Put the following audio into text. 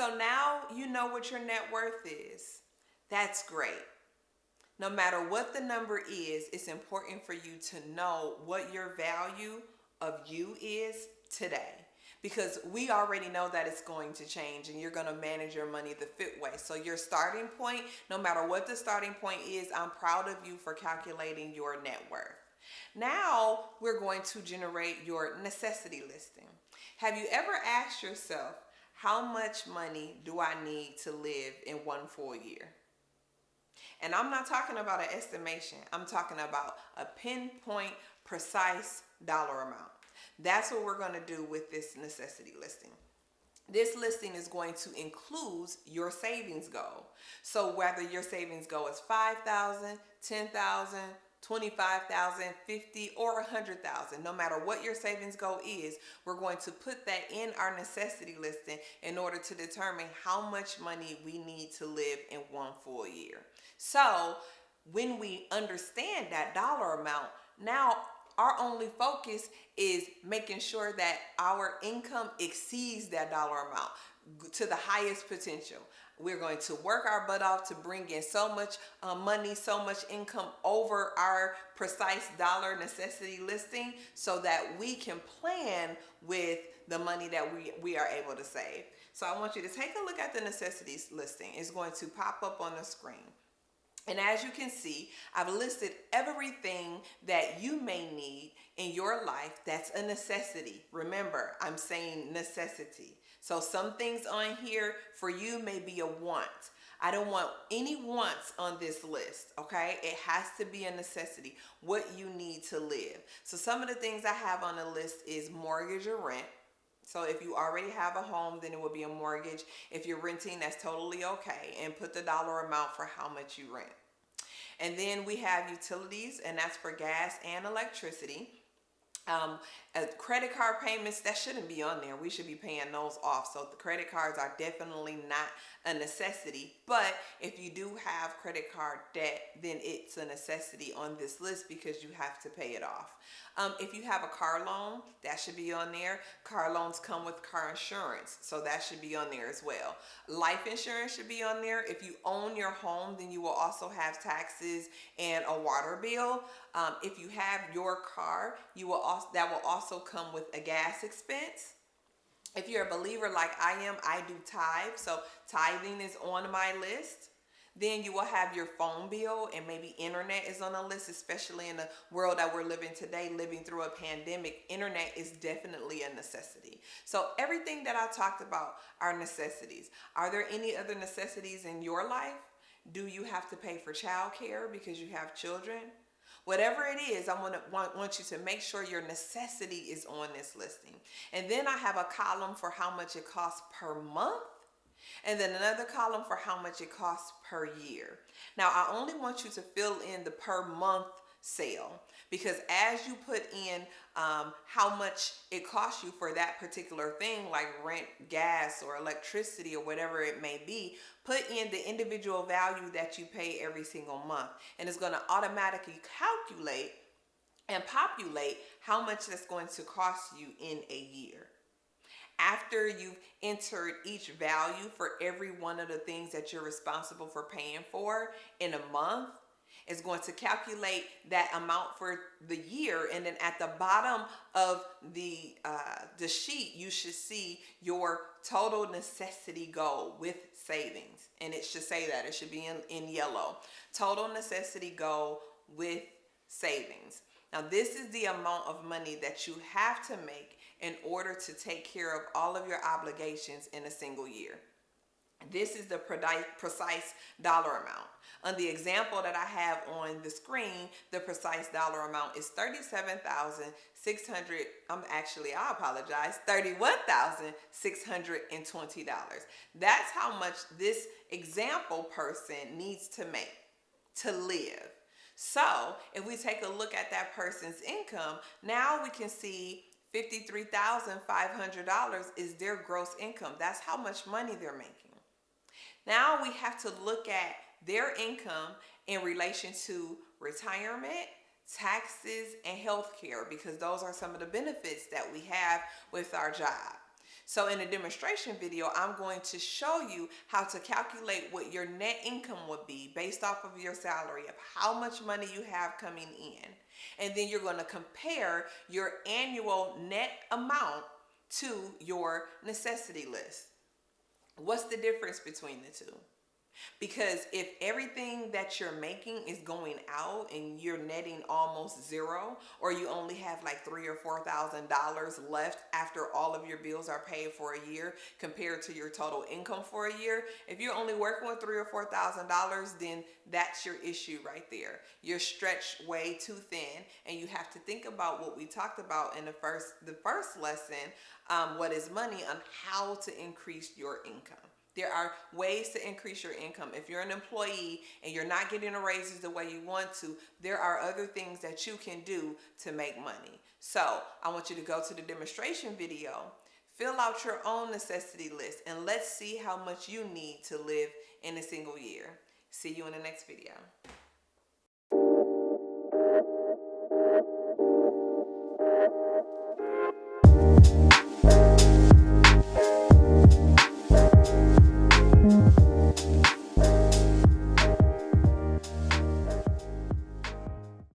So now you know what your net worth is. That's great. No matter what the number is, it's important for you to know what your value of you is today. Because we already know that it's going to change and you're going to manage your money the fit way. So, your starting point, no matter what the starting point is, I'm proud of you for calculating your net worth. Now, we're going to generate your necessity listing. Have you ever asked yourself, how much money do I need to live in one full year? And I'm not talking about an estimation. I'm talking about a pinpoint, precise dollar amount. That's what we're going to do with this necessity listing. This listing is going to include your savings goal. So whether your savings goal is 5,000, 10,000, 25,000, 50, or 100,000, no matter what your savings goal is, we're going to put that in our necessity listing in order to determine how much money we need to live in one full year. So when we understand that dollar amount, now our only focus is making sure that our income exceeds that dollar amount to the highest potential. We're going to work our butt off to bring in so much money, so much income over our precise dollar necessity listing so that we can plan with the money that we are able to save. So I want you to take a look at the necessities listing. It's going to pop up on the screen. And as you can see, I've listed everything that you may need in your life that's a necessity. Remember, I'm saying necessity. So some things on here for you may be a want. I don't want any wants on this list, okay? It has to be a necessity, what you need to live. So some of the things I have on the list is mortgage or rent. So if you already have a home, then it will be a mortgage. If you're renting, that's totally okay. And put the dollar amount for how much you rent. And then we have utilities, and that's for gas and electricity. Credit card payments, that shouldn't be on there. We should be paying those off. So the credit cards are definitely not a necessity. But if you do have credit card debt, then it's a necessity on this list because you have to pay it off. If you have a car loan, that should be on there. Car loans come with car insurance, so that should be on there as well. Life insurance should be on there. If you own your home, then you will also have taxes and a water bill. If you have your car, that will also come with a gas expense. If you're a believer like I am, I do tithe, so tithing is on my list. Then you will have your phone bill, and maybe internet is on the list, especially in the world that we're living today, living through a pandemic. Internet is definitely a necessity. So everything that I talked about are necessities. Are there any other necessities in your life? Do you have to pay for childcare because you have children? Whatever it is, I want you to make sure your necessity is on this listing. And then I have a column for how much it costs per month. And then another column for how much it costs per year. Now, I only want you to fill in the per month sale, because as you put in how much it costs you for that particular thing, like rent, gas, or electricity, or whatever it may be, put in the individual value that you pay every single month. And it's going to automatically calculate and populate how much that's going to cost you in a year. After you've entered each value for every one of the things that you're responsible for paying for in a month, it's going to calculate that amount for the year. And then at the bottom of the sheet, you should see your total necessity goal with savings. And it should say that. It should be in yellow. Total necessity goal with savings. Now, this is the amount of money that you have to make in order to take care of all of your obligations in a single year. This is the precise dollar amount. On the example that I have on the screen, the precise dollar amount is $31,620. That's how much this example person needs to make to live. So if we take a look at that person's income, now we can see $53,500 is their gross income. That's how much money they're making. Now we have to look at their income in relation to retirement, taxes, and health care, because those are some of the benefits that we have with our job. So in a demonstration video, I'm going to show you how to calculate what your net income would be based off of your salary, of how much money you have coming in. And then you're going to compare your annual net amount to your necessity list. What's the difference between the two? Because if everything that you're making is going out and you're netting almost zero, or you only have like $3,000 or $4,000 left after all of your bills are paid for a year compared to your total income for a year, if you're only working with $3,000 or $4,000, then that's your issue right there. You're stretched way too thin, and you have to think about what we talked about in the first lesson, what is money, on how to increase your income. There are ways to increase your income. If you're an employee and you're not getting the raises the way you want to, there are other things that you can do to make money. So I want you to go to the demonstration video, fill out your own necessity list, and let's see how much you need to live in a single year. See you in the next video.